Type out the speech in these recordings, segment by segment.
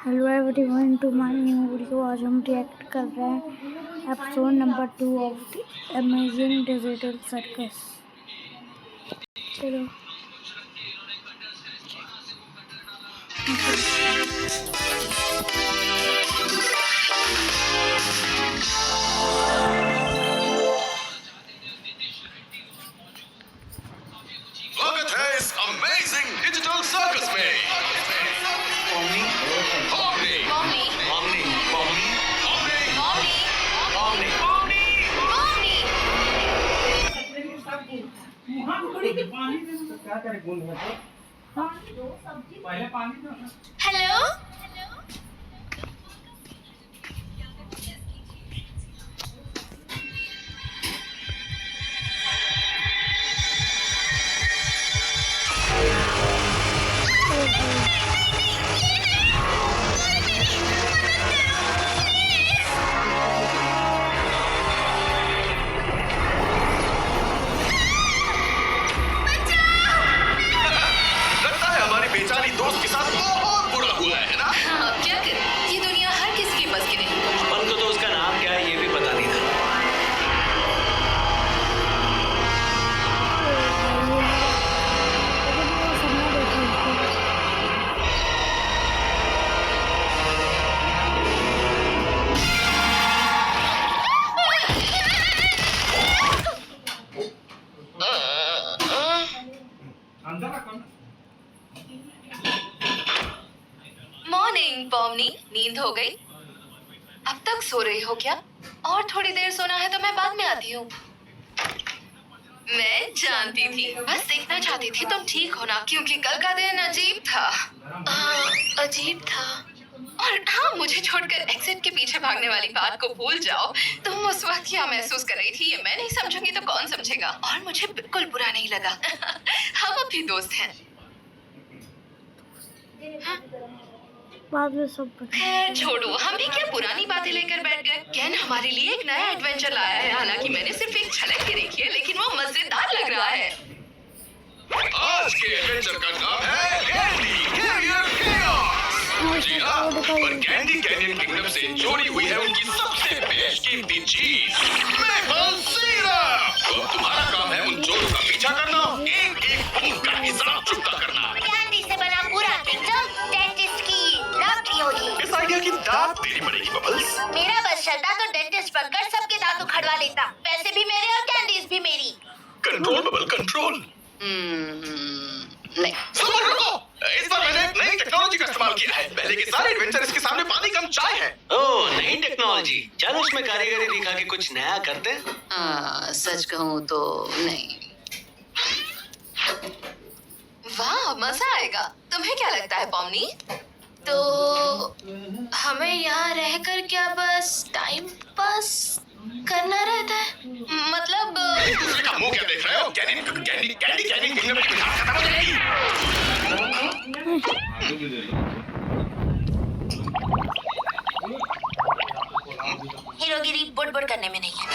Hello everyone to my new video. आज हम react कर रहे हैं episode number 2 of the amazing digital circus. चलो स्वागत है इस अमेजिंग डिजिटल सर्कस में। हेलो लगता है हमारी बेचारी दोस्त के साथ बहुत बुरा हुआ है ना? हाँ, अब क्या करें? ये दुनिया हर किसी के बस की नहीं। अपन को तो उसका नाम क्या है ये भी पता नहीं था। मॉर्निंग पॉमनी, नींद हो गई? अब तक सो रही हो क्या? और थोड़ी देर सोना है तो मैं बाद में आती हूँ। मैं जानती थी, बस देखना चाहती थी तुम ठीक हो ना, क्योंकि कल का दिन अजीब था। अजीब था। और हाँ, मुझे छोड़कर एग्जिट के पीछे भागने वाली बात को भूल जाओ। तुम उस वक्त क्या महसूस कर रही थी ये मैं नहीं समझूंगी तो कौन समझेगा। और मुझे बिल्कुल बुरा नहीं लगा। हम अब भी दोस्त हैं। बाद में सब पता। खैर छोड़ो, हम भी क्या पुरानी बातें लेकर बैठ गए। केन हमारे लिए एक नया एडवेंचर लाया है। हालांकि मैंने सिर्फ एक झलक ही देखी है, लेकिन वो मजेदार लग रहा है। आज के एडवेंचर का नाम है कैंडी कैरियर केओस। जी हाँ, पर कैंडी कैनियन किंगडम से चोरी हुई है उनकी सबसे बेशकीमती चीज, मेपल सिरप। तो तुम्हारा काम है उन चोरों का पीछा करना, एक एक बूंद का हिसाब चुकता करना। कैंडी से बना पूरा किंगडम डेंटिस्ट की लॉटरी होगी। इस आइडिया की दाद देनी पड़ेगी बबल्स। मेरा बस चलता तो डेंटिस्ट बनकर सबके दांत उखड़वा लेता। पैसे भी मेरे और कैंडीज भी मेरी। Control bubble control. नहीं, सुनो रुको, इस बार मैंने एक नई टेक्नोलॉजी का इस्तेमाल किया है। पहले के सारे एडवेंचर इसके सामने पानी कम चाय है। ओह, नई टेक्नोलॉजी। चलो उसमें कारीगरी दिखा के कुछ नया करते हैं। सच कहूँ तो नहीं। वाह, मजा आएगा। तुम्हें क्या लगता है पॉमनी? तो हमें यहाँ रहकर क्या बस टाइम पास करना रहता है? मतलब दूसरे का मुंह क्या देख रहे हो? Candy candy candy candy kingdom की मिठास खत्म हो जाएगी। हीरोगिरी बुड़ करने में नहीं है।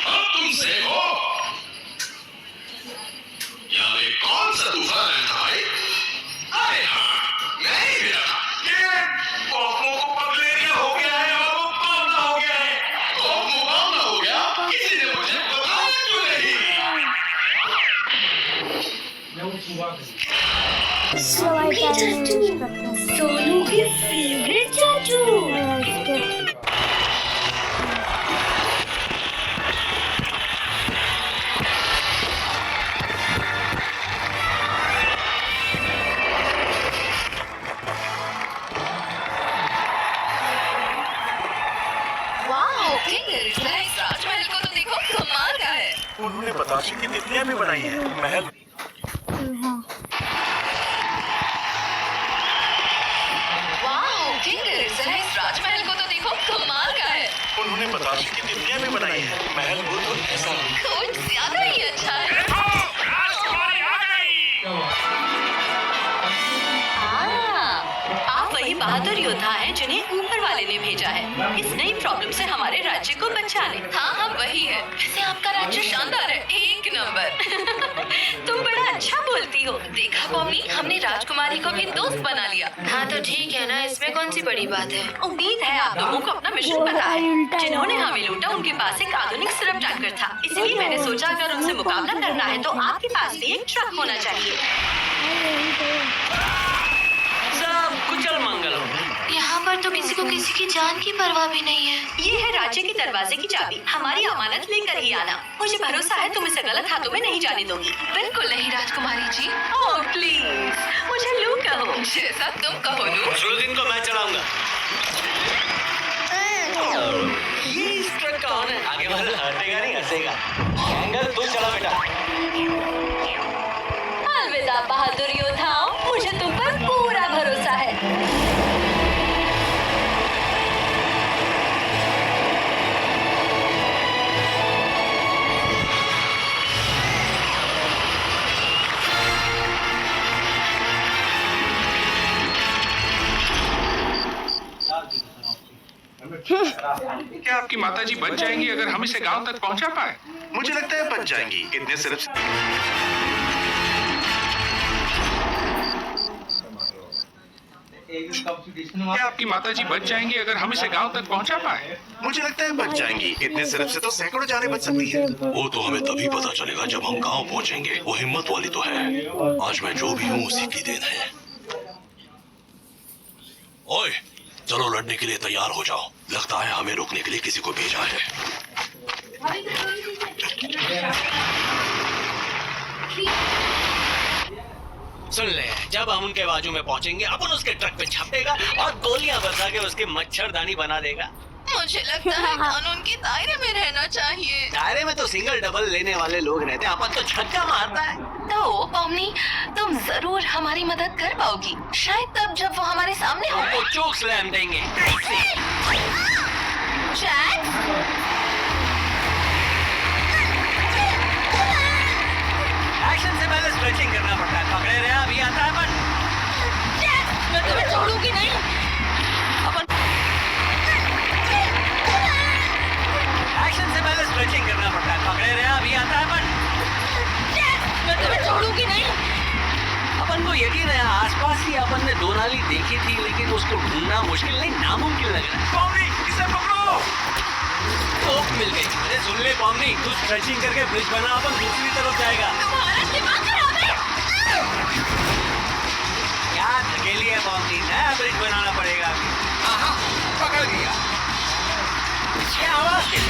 अब तुमसे हो। यहाँ पे कौन सा तूफान है भाई? अरे हाँ, मैं ही मिला था। ये कॉस्मो को पगलेरिया हो गया है और वो बावला हो गया है। कॉस्मो बावला हो गया, किसी ने मुझे बताया क्यों नहीं? सोनू के फेवरेट चाचू। राजमहल को तो देखो, कमाल का है। उन्होंने बताशे की तितलियां भी बनाई हैं। महल हाँ उन्होंने बतासे की दुनिया में बनाई है। महल हो तो ऐसा हो। कुछ ज्यादा ही अच्छा है। राजकुमारी आ गई। आप वही बहादुर योद्धा हैं जिन्हें ऊपर वाले ने भेजा है इस नई प्रॉब्लम से हमारे राज्य को बचाने। हाँ हम वही है। वैसे आपका राज्य शानदार है, एक नंबर। तुम बड़ा अच्छा बोलती हो। देखा पॉमी, हमने राजकुमारी को भी दोस्त बना लिया। हाँ तो ठीक है ना, इसमें कौन सी बड़ी बात है। उम्मीद है आप लोगों को अपना मिशन पता है। जिन्होंने हमें लूटा उनके पास एक आधुनिक सिरप टैंकर था, इसलिए मैंने सोचा अगर उनसे मुकाबला करना है तो आपके पास भी एक ट्रक होना चाहिए। सब कुशल मंगल हो। यहाँ पर तो किसी को किसी की जान की परवाह भी नहीं है। ये है राज्य के दरवाजे की चाबी, हमारी अमानत लेकर ही आना। मुझे भरोसा है तुम इसे गलत हाथों में नहीं जाने दोगी। बिल्कुल नहीं राजकुमारी जी। ओह प्लीज, मुझे लू कहो। जैसा तुम कहो लू। शुरुद्दीन को मैं चलाऊंगा। ये इस ट्रक का ऑन है। आगे वाला हटेगा नहीं, हंसेगा। एंगल तू चला बेटा। अलविदा बहादुर योद्धाओं, मुझे तुम पर पूरा भरोसा है। क्या आपकी माताजी बच जाएंगी अगर हम इसे गांव तक पहुंचा पाए? मुझे लगता है बच जाएंगी। इतने सिर्फ क्या आपकी माताजी बच जाएंगी अगर हम इसे गांव तक पहुंचा पाए? मुझे लगता है बच जाएंगी। इतने सिर्फ से तो सैकड़ों जाने बच सकती है। वो तो हमें तभी पता चलेगा जब हम गांव पहुंचेंगे। वो हिम्मत वाली तो है। आज मैं जो भी हूँ उसी की देन है। ओए, चलो लड़ने के लिए तैयार हो जाओ। लगता है हमें रोकने के लिए किसी को भेजा है। सुन ले, जब हम उनके बाजू में पहुंचेंगे अपन उसके ट्रक पे छापेगा और गोलियां बरसा के उसके मच्छरदानी बना देगा। मुझे लगता है कानून के दायरे में रहना चाहिए। दायरे में तो सिंगल डबल लेने वाले लोग रहते हैं, अपन तो छक्का मारता है। तो पॉमनी, तुम जरूर हमारी मदद कर पाओगी, शायद तब जब वो हमारे सामने हो। हमको चोक स्लैम देंगे। जैक्स, एक्शन से पहले स्ट्रेचिंग करना पड़ता है। पकड़े रहे, अभी आता है अपन। मैं तुम्हें छोड़ूंगी नहीं। अपन एक्शन से पहले स्ट्रेचिंग करना पड़ता है। पकड़े रहे, अभी आता है अपन। मैं तुम्हें छोड़ूंगी नहीं। अपन को यकीन है आसपास ही अपन ने दो नाली देखी थी, लेकिन उसको ढूंढना मुश्किल नहीं, नामुमकिन लग रहा है। पॉमी, इसे पकड़ो। तोप मिल गई। अरे सुन ले पॉमनी, तू स्ट्रेचिंग करके ब्रिज बना, अपन दूसरी तरफ जाएगा। तुम्हारा दिमाग खराब है। क्या धकेली है पॉमनी, नया ब्रिज बनाना पड़ेगा। पकड़ लिया। क्या आवाज थी?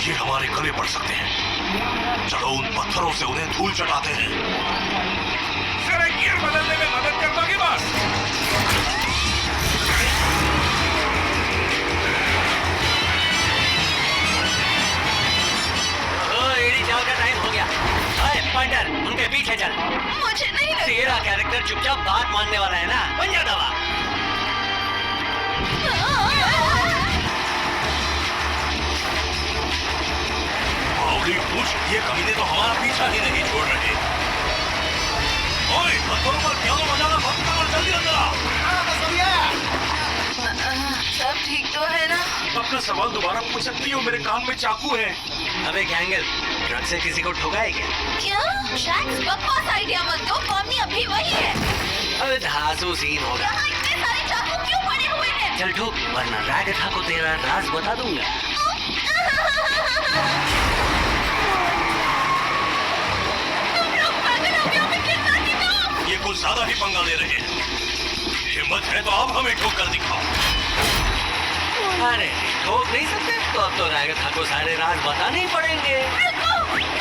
ये हमारे गले पड़ सकते हैं। चलो उन पत्थरों से उन्हें धूल चटाते हैं। जरा गियर बदलने में मदद कर दोगे बस? एडी चाल का टाइम हो गया। अरे पॉइंटर, उनके पीछे चल। मुझे नहीं लगता। तेरा कैरेक्टर चुपचाप बात मानने वाला है ना, बन जा दवा। बावली पूछ, ये कमीने तो हमारा पीछा ही नहीं छोड़ रहे। ओए, पत्थरों पर पियानो बजाना बंद कर और जल्दी अंदर आ। सब ठीक तो है ना? अपना सवाल दोबारा पूछ सकती हो? मेरे कान में चाकू है। अबे गैंगल, ट्रक से किसी को ठोका है क्या? क्या? जैक्स, बकवास आइडिया मत दो। पॉमनी अभी वही है। अबे धांसू सीन होगा। यहाँ इतने सारे चाकू क्यों पड़े हुए हैं? चल ठोक, वरना रागथा को तेरा राज बता दूंगा। तुम लोग पागल हो गए हो, मैं गिर जाती तो। ये कुछ ज्यादा ही पंगा ले रहे हैं। हिम्मत है तो आप हमें ठोक कर दिखाओ। अरे ठोक नहीं सकते तो अब तो रागथा को सारे राज बताने ही पड़ेंगे।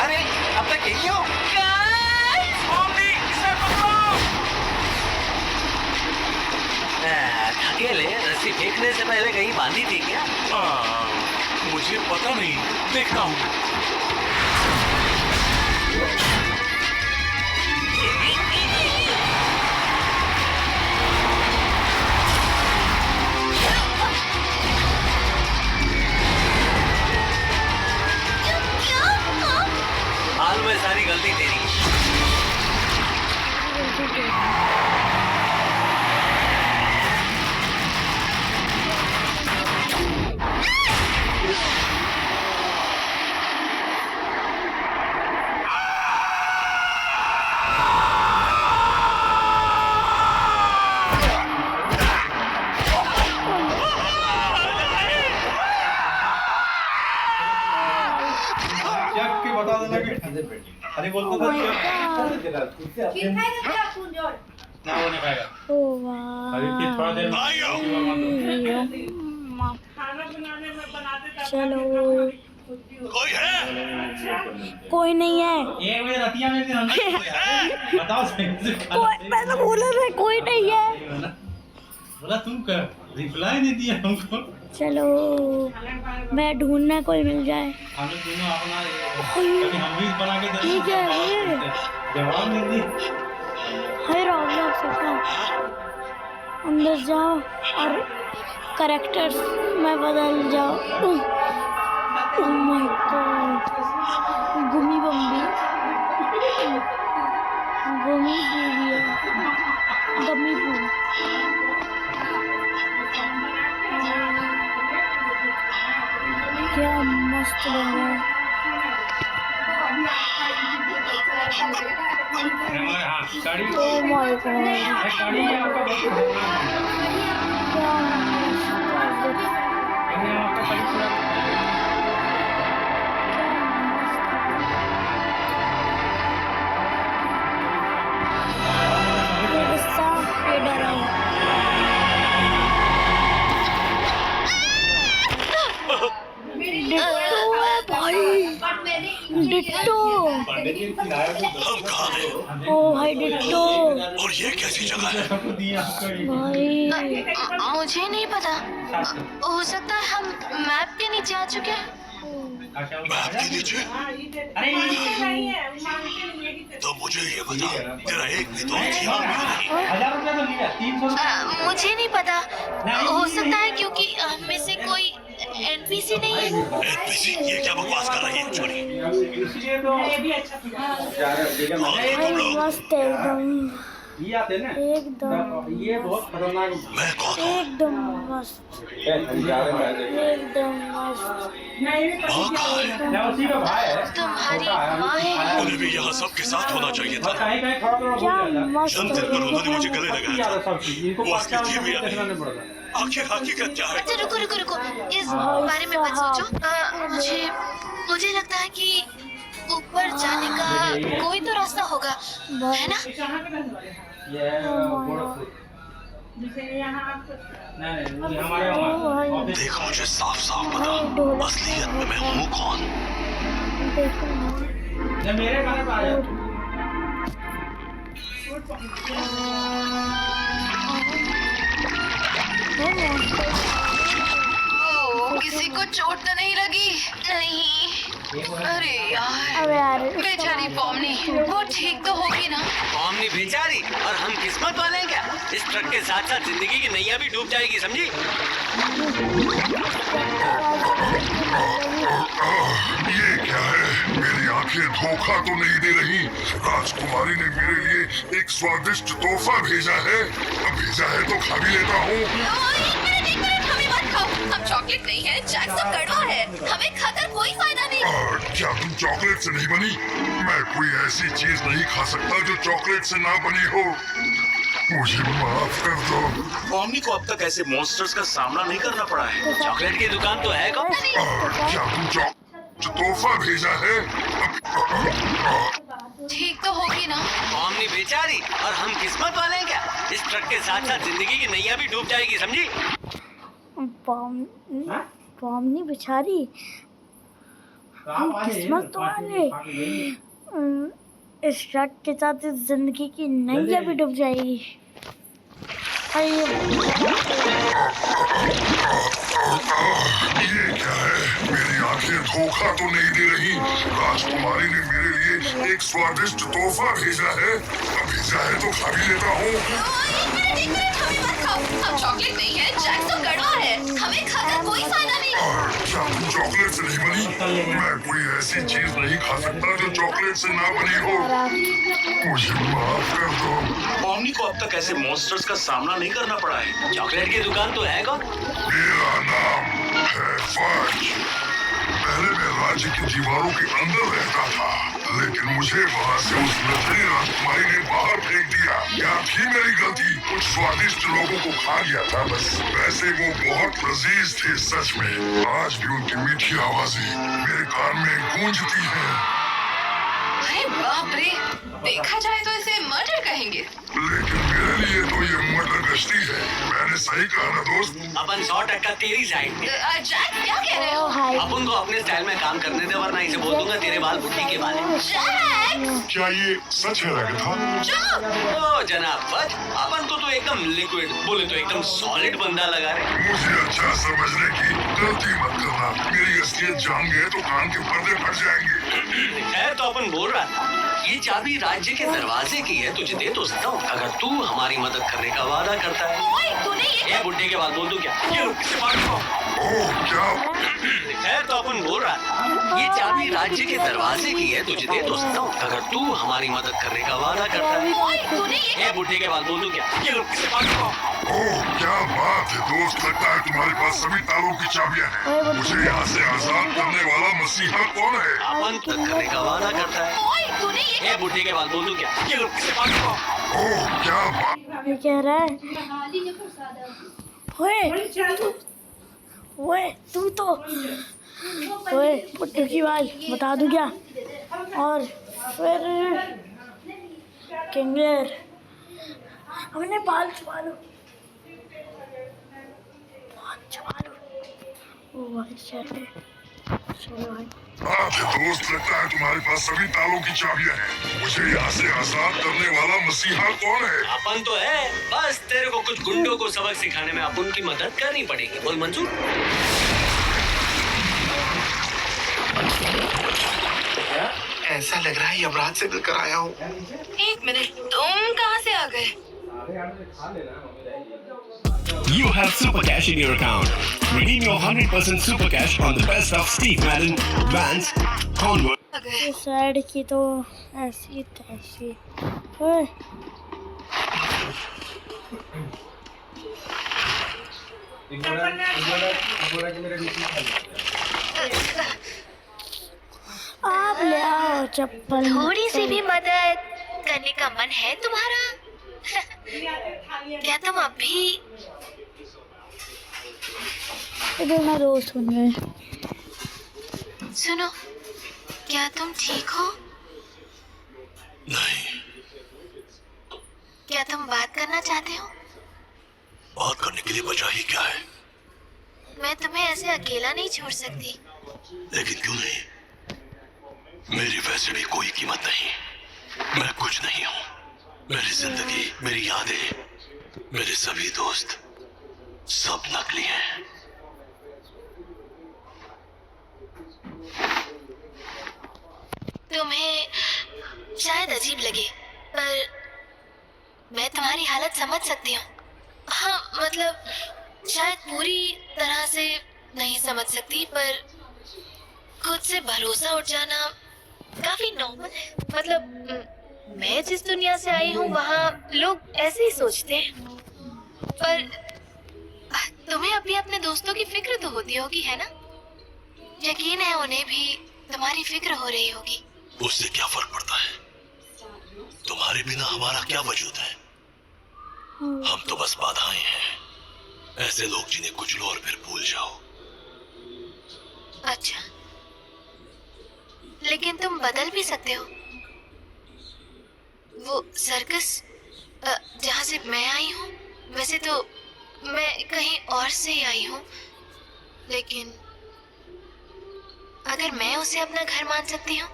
अरे अब तक यही हो। पॉमी, इसे पकड़ो। धकेले, रस्सी फेंकने से पहले कहीं बांधी थी क्या? मुझे पता नहीं, देखता हूँ। जग के बता देना कि अरे बोलता था ना वो नहीं खाएगा। ओ वाह अरे फिर थोड़ा देर चलो कोई है? कोई नहीं है। 1 बजे रतिया में भी हम बताओ सही से कोई मैं तो बोला था कोई नहीं है। बोला तुम कर रिप्लाई नहीं दिया हमको। चलो मैं ढूंढना कोई मिल जाए। हम लोग दोनों अपना कभी हम भी बना के दे ठीक है जवाब नहीं दी। हाय रोबलॉक्स सबका अंदर जाओ और कैरेक्टर्स में बदल जाओ। ओह माय गॉड गुमी बम्बी गुमी बूबी गमी बू क्या मस्त लग रहा है। हाँ sari oh my God sari है आपका क्या मस्त आपका साड़ी पूरा ये गुस्सा ये डरा है। डिट्टो है भाई डिट्टो। हम कहाँ हैं? ओ भाई डिट्टो और ये कैसी जगह है? सबको दिया आपको ये। भाई मुझे नहीं पता, हो सकता है हम मैप के नीचे आ चुके हैं। मैप के नीचे? तो मुझे ये बता, तेरा एक भी तो जीवन में नहीं। 1000 रुपया तो लिया 300 मुझे नहीं पता, हो सकता है क्योंकि हम में से कोई एनपीसी नहीं है। NPC, ये क्या बकवास कर रही है छोरी? इसलिए तो भाई मस्त है एकदम ये आते हैं ना एकदम ये बहुत खतरनाक मैं कौन हूँ? एकदम मस्त एकदम मस्त माँ कहाँ है? क्या उसी का भाई है तुम्हारी माँ है। उन्हें भी यहाँ सबके साथ होना चाहिए था। कहीं कहीं खड़ा खड़ा क्या मस्त जन्मदिन पर उन्होंने मुझे गले लगाया था। सब चीज इनको वो असली थी भी या नहीं? देखना नहीं पड़ता। आखिर हकीकत क्या है? अच्छा रुको रुको रुको, इस बारे में मत सोचो। मुझे लगता है कि ऊपर जाने का कोई तो रास्ता होगा, है ना? ये गोरखपुर नहीं हमारे वहाँ देख मुझे साफ साफ बता, असलियत में मैं हूँ कौन? देखो ना ये मेरे गाने पे आ जाओ। किसी को चोट तो नहीं लगी? नहीं। अरे यार, अबे यार बेचारी पॉमनी, वो ठीक तो होगी ना? हमने बेचारी और हम किस्मत वाले हैं क्या? इस ट्रक के साथ साथ जिंदगी की नैया भी डूब जाएगी, समझी? ये क्या है? मेरी आंखें धोखा तो नहीं दे रही। राजकुमारी ने मेरे लिए एक स्वादिष्ट तोहफा भेजा है। अब भेजा है तो खा भी लेता हूँ। एक मिनट, हमें मत खाओ। हम चॉकलेट नहीं है, जैक सब कड़वा है। हमें खाकर कोई फायदा नहीं। क्या तुम चॉकलेट से नहीं बनी? मैं कोई ऐसी चीज नहीं खा सकता जो चॉकलेट से ना बनी हो। मुझे माफ कर दो। पॉमनी को अब तक ऐसे मॉन्स्टर्स का सामना नहीं करना पड़ा है। चॉकलेट की दुकान तो है कौन? क्या तुम जो तोहफा भेजा है? ठीक तो होगी ना? हमने बेचारी और हम किस्मत वाले हैं क्या? इस ट्रक के साथ साथ जिंदगी की नैया भी डूब जाएगी, समझी? पॉमनी बेचारी हम किस्मत तो वाले इस ट्रक के साथ इस जिंदगी की नैया भी डूब जाएगी। ये क्या है? मेरी आंखें धोखा तो नहीं दे रही। राजकुमारी ने मेरे लिए एक स्वादिष्ट तोहफा भेजा है। अब भेजा है तो खा भी लेता हूँ। एक मिनट, हमें मत खाओ। हम चॉकलेट नहीं है, जैक सब कड़वा है। हमें खाकर कोई फायदा नहीं। क्या तुम चॉकलेट से नहीं बनी? मैं कोई ऐसी चीज नहीं खा सकता जो चॉकलेट से ना बनी हो। मुझे माफ कर दो। पॉमनी को अब तक ऐसे मॉन्स्टर्स का सामना नहीं करना पड़ा है। चॉकलेट की दुकान तो है कौन? मेरा नाम है फज। पहले मैं राज्य की दीवारों के अंदर रहता था। लेकिन मुझे वहाँ से उस लथड़ी राजकुमारी ने बाहर फेंक दिया। क्या थी मेरी गलती? कुछ स्वादिष्ट लोगों को खा लिया था बस। वैसे वो बहुत लजीज थे सच में। आज भी उनकी मीठी आवाजें मेरे कान में गूंजती हैं। अरे बाप रे, देखा जाए तो इसे मर्डर कहेंगे। लेकिन मेरे लिए तो ये मर्डर गश्ती है। मैंने सही कहा ना दोस्त? अपन 100% तेरी साइड में। जैक क्या कह रहे हो? हाय अपन को अपने स्टाइल में काम करने दे, वरना इसे बोल दूंगा तेरे बाल बुद्धि के बाल हैं। जैक क्या ये सच है रगथा? चुप। ओ जनाब बच, अपन को तो एकदम लिक्विड, बोले तो एकदम सॉलिड बंदा लगा रहे। मुझे अच्छा समझने की गलती मत करना। मेरी असलियत जान गए तो कान के पर्दे फट जाएंगे। खैर तो अपन बोल रहा था, ये चाबी राज्य के दरवाजे की है, तुझे दे तो सकता हूँ अगर तू हमारी मदद करने का वादा करता है। ओए, तूने ये बुड्ढे के बाद बोल दूं क्या? ये लो, इसे मार दो। ओह क्या? खैर तो अपन बोल रहा था, ये चाबी राज्य के दरवाजे की है, तुझे दे तो सकता हूँ अगर तू हमारी मदद करने का वादा करता है। ओए, तूने ये बुड्ढे के बाद बोल दूं क्या? ये लो, इसे मार दो। ओह क्या बात है दोस्त, लगता है तुम्हारे पास सभी तालों की चाबियां हैं। मुझे यहाँ से आजाद करने वाला मसीहा कौन है? अपन मदद करने का वादा करता है। ओए, तूने ये बुड्ढे के बाद बोल दूं क्या? ये लो, इसे मार दो। ओह क्या बात? ये कह रहा है ओए तू तो ओए पुट्टू की बात बता दूं क्या? और फिर किंगलर हमने बाल छुपा लो ओ भाई चलो भाई। बात है दोस्त, लगता है तुम्हारे पास सभी तालों की चाबियां हैं। मुझे यहाँ से आजाद करने वाला मसीहा कौन है? अपन तो है, बस तेरे को कुछ गुंडों को सबक सिखाने में अपन की मदद करनी पड़ेगी। बोल मंजूर? ऐसा लग रहा है यमराज से मिलकर आया हूँ। एक मिनट, तुम कहाँ से आ गए? You have Super Cash in your account. Redeem your 100% Super Cash on the best of Steve Madden, Vans, Converse. ये साइड की तो ऐसी तैसी ओए आप ले आओ चप्पल। थोड़ी सी भी मदद करने का मन है तुम्हारा? क्या तुम अभी इधर ना दोस्त बन गए। सुनो, क्या तुम ठीक हो? नहीं। क्या तुम बात करना चाहते हो? बात करने के लिए वजह ही क्या है? मैं तुम्हें ऐसे अकेला नहीं छोड़ सकती। लेकिन क्यों नहीं? मेरी वैसे भी कोई कीमत नहीं। मैं कुछ नहीं हूँ। मेरी जिंदगी, मेरी यादें, मेरे सभी दोस्त सब नकली हैं। तुम्हें शायद अजीब लगे, पर मैं तुम्हारी हालत समझ सकती हूँ। हाँ मतलब शायद पूरी तरह से नहीं समझ सकती, पर खुद से भरोसा उठ जाना काफी नॉर्मल है। मतलब मैं जिस दुनिया से आई हूँ वहाँ लोग ऐसे ही सोचते हैं, पर तुम्हें अभी अपने दोस्तों की फिक्र तो होती होगी, है ना? यकीन है उन्हें भी तुम्हारी फिक्र हो रही होगी। उससे क्या फर्क पड़ता है? तुम्हारे बिना हमारा क्या वजूद है? हम तो बस बाधाएं हैं। ऐसे लोग जिन्हें कुछ लो और फिर भूल जाओ। अच्छा, लेकिन तुम बदल भी सकते हो। वो सर्कस जहाँ से मैं आई हूँ, वैसे तो मैं कहीं और से ही आई हूँ, लेकिन अगर मैं उसे अपना घर मान सकती हूँ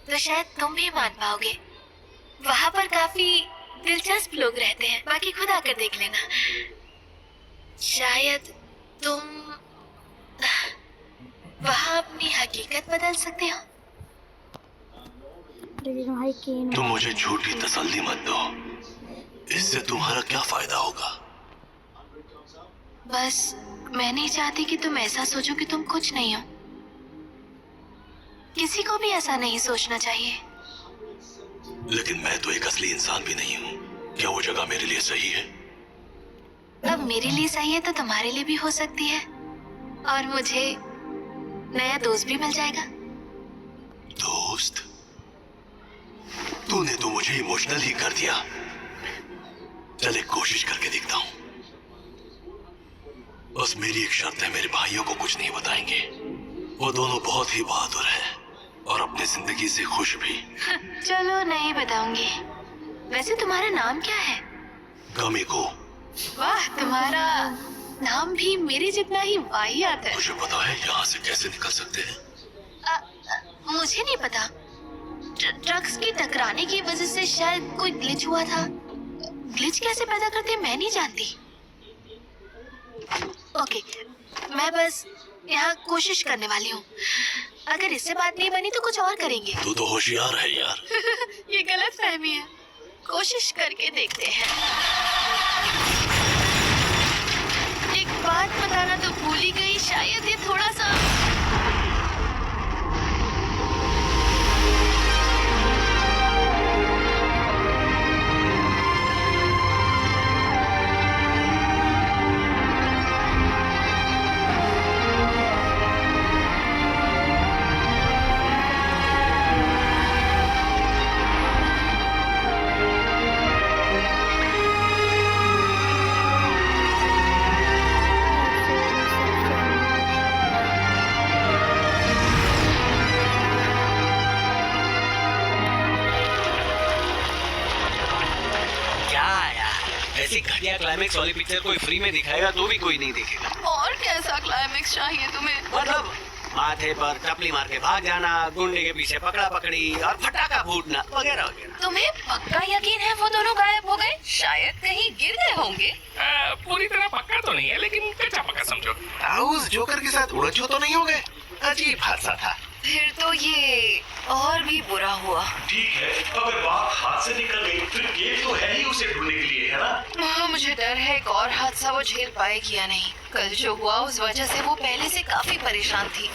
तो शायद तुम भी मान पाओगे। वहाँ पर काफी दिलचस्प लोग रहते हैं, बाकी खुद आकर देख लेना। शायद तुम वहाँ अपनी हकीकत बदल सकते हो। लेकिन भाई केन तुम मुझे झूठी तसल्ली मत दो। इससे तुम्हारा क्या फायदा होगा? बस मैं नहीं चाहती कि तुम ऐसा सोचो कि तुम कुछ नहीं हो। किसी को भी ऐसा नहीं सोचना चाहिए। लेकिन मैं तो एक असली इंसान भी नहीं हूँ। क्या वो जगह मेरे लिए सही है? अब मेरे लिए सही है तो तुम्हारे लिए भी हो सकती है, और मुझे नया दोस्त भी मिल जाएगा। दोस्त? दोस्त, तूने तो मुझे इमोशनल ही कर दिया। चल एक कोशिश करके देखता हूं। बस मेरी एक शर्त है, मेरे भाइयों को कुछ नहीं बताएंगे। वो दोनों बहुत ही बहादुर हैं और अपनी जिंदगी से खुश भी। चलो नहीं बताऊंगी। वैसे तुम्हारा नाम क्या है? गमीको। वाह, तुम्हारा नाम भी मेरे जितना ही वाहियात है। मुझे पता है यहाँ से कैसे निकल सकते हैं। मुझे नहीं पता। ट्रक्स के टकराने की वजह से शायद कोई ग्लिच हुआ था। ग्लिच कैसे पैदा करते हैं मैं नहीं जानती। ओके, मैं बस यहाँ कोशिश करने वाली हूँ। अगर इससे बात नहीं बनी तो कुछ और करेंगे। तू तो होशियार है यार। ये गलत फहमी है। कोशिश करके देखते हैं। एक बात बताना तो भूल ही गई, शायद ये थोड़ा सा ऐसी घटिया क्लाइमेक्स वाली पिक्चर कोई फ्री में दिखाएगा तो भी कोई नहीं देखेगा। और कैसा क्लाइमेक्स चाहिए तुम्हें? मतलब माथे पर चपली मार के भाग जाना, गुंडे के पीछे पकड़ा पकड़ी और फटाका फूटना वगैरह वगैरह। तुम्हें पक्का यकीन है वो दोनों गायब हो गए? शायद कहीं गिर गए होंगे। पूरी तरह पक्का तो नहीं है, लेकिन कच्चा पक्का समझो। उस जोकर के साथ उड़छो तो नहीं हो गए? अजीब हादसा था। फिर तो ये और भी बुरा हुआ। ठीक है, अगर बात हाथ से निकल गई फिर गेट तो है ही उसे ढूंढने के लिए, है ना? हाँ, मुझे डर है एक और हादसा वो झेल पाएगी या नहीं। कल जो हुआ उस वजह से वो पहले से काफी परेशान थी।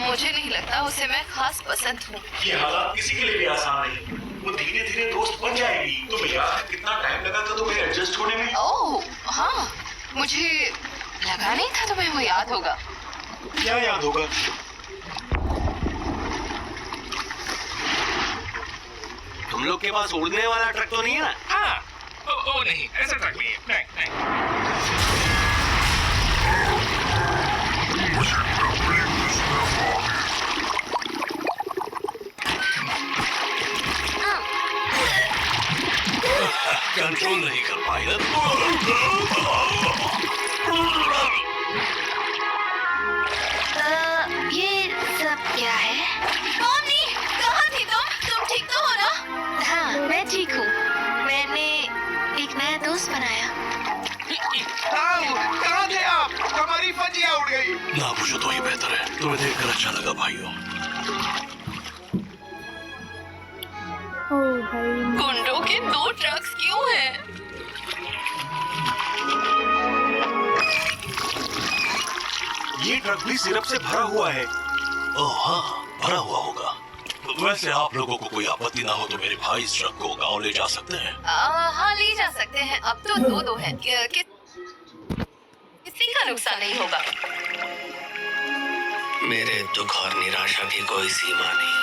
मुझे नहीं लगता उसे मैं खास पसंद हूँ। ये हालात किसी के लिए भी आसान नहीं। वो धीरे धीरे दोस्त बन जाएगी। तुम्हें याद है कितना टाइम लगा था तुम्हें एडजस्ट होने में? ओह हाँ, मुझे लगा नहीं था तुम्हें वो याद होगा। क्या याद होगा? तुम लोग के पास उड़ने वाला ट्रक तो नहीं है ना? हाँ, ओ नहीं, ऐसा ट्रक नहीं है। नहीं। कंट्रोल नहीं कर पाई ना? ये सब क्या है? मम्मी, कहाँ थी तुम ठीक तो हो ना? हाँ, मैं ठीक हूँ। मैंने एक नया दोस्त बनाया। कहाँ थे आप? हमारी फजिया उड़ गई। ना पूछो तो ही बेहतर है। तुम्हें देखकर अच्छा लगा भाइयों। ओह भाई, गुंडों के 2 ट्रक्स क्यों हैं? ये ट्रक भी सिरप से भरा हुआ है। ओह हाँ, भरा हुआ होगा। वैसे आप लोगों को कोई आपत्ति ना हो तो मेरे भाई इस ट्रक को गांव ले जा सकते हैं। हाँ, ले जा सकते हैं। अब तो 2-2 हैं। किसी का नुकसान नहीं होगा। मेरे दुख और निराशा की कोई सीमा नहीं है।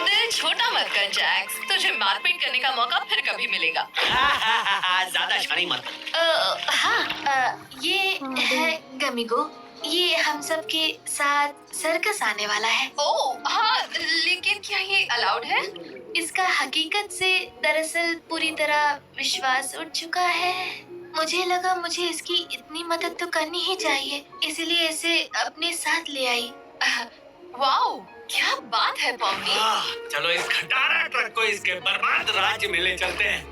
दिल छोटा मत कर जैक्स, तुझे मारपीट करने का मौका फिर कभी मिलेगा। ज्यादा शानी मत। हाँ, ये है गमीगो। ये हम सब के साथ सर्कस आने वाला है। ओह हाँ, लेकिन क्या ये अलाउड है? इसका हकीकत से दरअसल पूरी तरह विश्वास उठ चुका है। मुझे लगा मुझे इसकी इतनी मदद तो करनी ही चाहिए, इसलिए इसे अपने साथ ले आई। वाओ, क्या बात है पम्मी। चलो इस खटारा ट्रक को इसके बर्बाद राज्य में ले चलते हैं।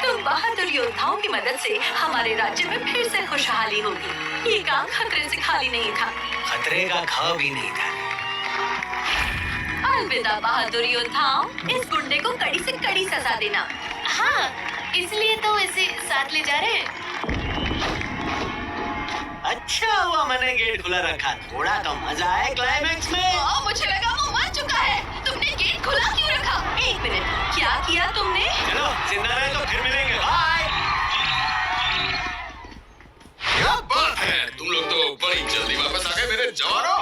तुम बहादुर योद्धाओं की मदद से हमारे राज्य में फिर से खुशहाली होगी। ये काम खतरे से खाली नहीं था। खतरे का घाव भी नहीं था। अलविदा बहादुर योद्धाओं, इस गुंडे को कड़ी से कड़ी सजा देना। हाँ, इसलिए तो इसे साथ ले जा रहे हैं। अच्छा हुआ मैंने गेट खुला रखा, थोड़ा तो मजा आए क्लाइमेक्स में। मुझे लगा वो मर चुका है। तुमने गेट खुला क्यों रखा? 1 मिनट, क्या किया तुमने? चलो जिंदा रहे तो फिर मिलेंगे। बाय। क्या बात है, तुम लोग तो बड़ी जल्दी वापस आ गए मेरे जवानों।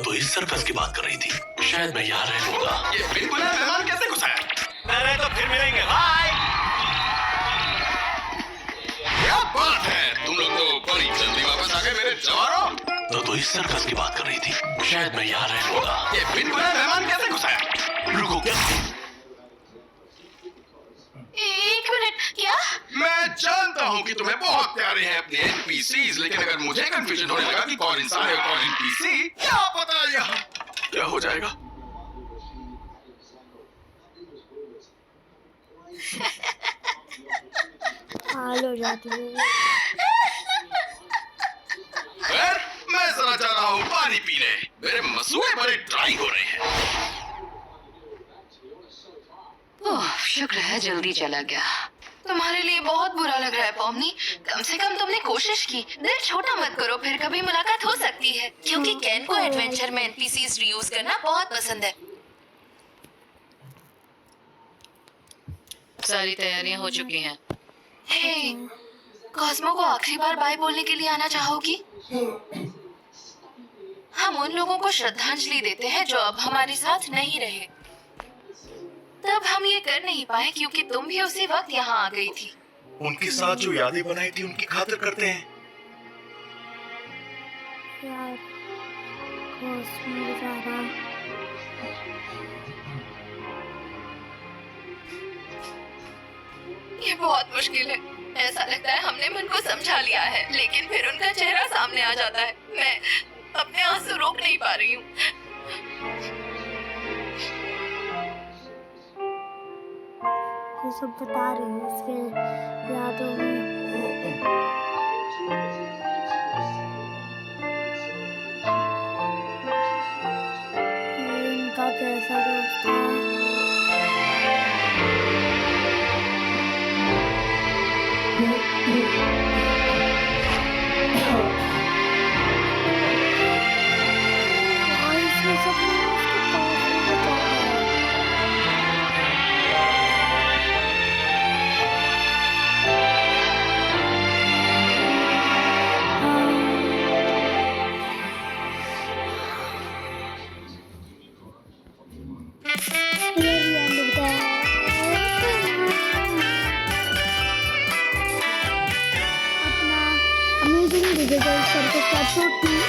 तो इस सर्कस की बात कर रही थी। शायद मैं यहाँ रह लूंगा। ये बिल्कुल है, मेहमान कैसे घुसा है? अरे तो फिर मिलेंगे, बाय। क्या बात है, तुम लोग तो बड़ी जल्दी वापस आ गए मेरे जवानों। तो इस सर्कस की बात कर रही थी। शायद मैं यहाँ रह लूंगा। ये बिल्कुल है, मेहमान कैसे घुसा है? रुको, क्या? एक मिनट, क्या? मैं जानता हूँ कि तुम्हें बहुत प्यारे हैं अपने NPCs, लेकिन अगर मुझे कंफ्यूजन होने लगा कि कौन इंसान है और कौन NPC, क्या पता यहाँ क्या हो जाएगा। हाल हो जाती है। फिर मैं जरा जा रहा हूँ पानी पीने, मेरे मसूड़े बड़े ड्राई हो रहे हैं। ओह, शुक्र है जल्दी चला गया। तुम्हारे लिए बहुत बुरा लग रहा है पॉमनी। कम से कम तुमने कोशिश की। दिल छोटा मत करो, फिर कभी मुलाकात हो सकती है। क्योंकि कैन को एडवेंचर में NPCs रीयूज करना बहुत पसंद है। सारी तैयारियां हो चुकी हैं। हे, कॉस्मो को आखिरी बार बाय बोलने के लिए आना चाहोगी? हम उन लोगों को श्रद्धांजलि देते हैं जो अब हमारे साथ नहीं रहे। तब हम ये कर नहीं पाए क्योंकि तुम भी उसी वक्त यहाँ आ गई थी। उनके साथ जो यादें बनाई थी उनकी खातिर करते हैं। यार, कॉस्मो बेचारा। ये बहुत मुश्किल है। ऐसा लगता है हमने मन को समझा लिया है, लेकिन फिर उनका चेहरा सामने आ जाता है। मैं अपने आंसू रोक नहीं पा रही हूँ। ये सब बता रही हूँ उसके यादों में। इनका कैसा दोस्त था। इसमें सब उसके पास में बचा है। अपना अमेजिंग डिजिटल सर्कस एपिसोड 2